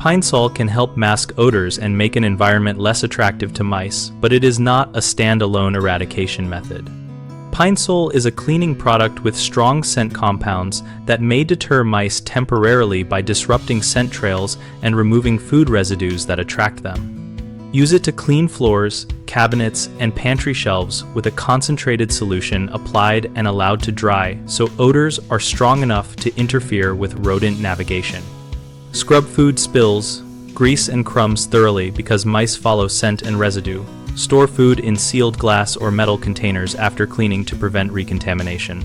Pine Sol can help mask odors and make an environment less attractive to mice, but it is not a standalone eradication method. Pine Sol is a cleaning product with strong scent compounds that may deter mice temporarily by disrupting scent trails and removing food residues that attract them. Use it to clean floors, cabinets, and pantry shelves with a concentrated solution applied and allowed to dry so odors are strong enough to interfere with rodent navigation. Scrub food spills, grease and crumbs thoroughly because mice follow scent and residue. Store food in sealed glass or metal containers after cleaning to prevent recontamination.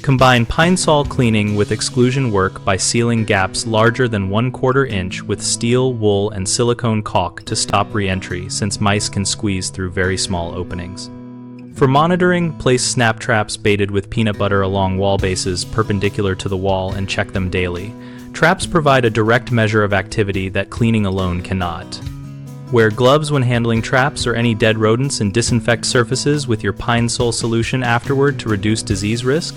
Combine Pine Sol cleaning with exclusion work by sealing gaps larger than 1/4 inch with steel, wool, and silicone caulk to stop re-entry since mice can squeeze through very small openings. For monitoring, place snap traps baited with peanut butter along wall bases perpendicular to the wall and check them daily. Traps provide a direct measure of activity that cleaning alone cannot. Wear gloves when handling traps or any dead rodents and disinfect surfaces with your Pine Sol solution afterward to reduce disease risk.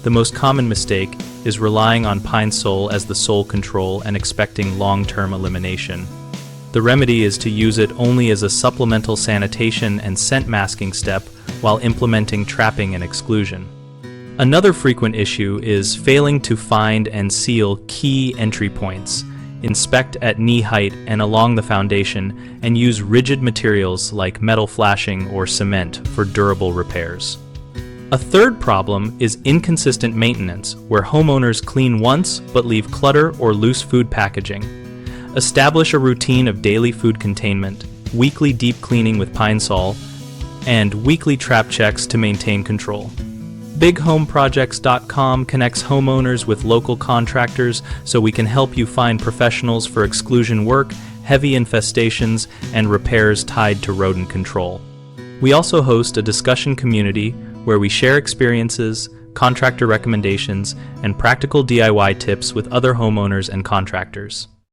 The most common mistake is relying on Pine Sol as the sole control and expecting long-term elimination. The remedy is to use it only as a supplemental sanitation and scent masking step while implementing trapping and exclusion. Another frequent issue is failing to find and seal key entry points. Inspect at knee height and along the foundation, and use rigid materials like metal flashing or cement for durable repairs. A third problem is inconsistent maintenance, where homeowners clean once but leave clutter or loose food packaging. Establish a routine of daily food containment, weekly deep cleaning with Pine Sol, and weekly trap checks to maintain control. BigHomeProjects.com connects homeowners with local contractors so we can help you find professionals for exclusion work, heavy infestations, and repairs tied to rodent control. We also host a discussion community where we share experiences, contractor recommendations, and practical DIY tips with other homeowners and contractors.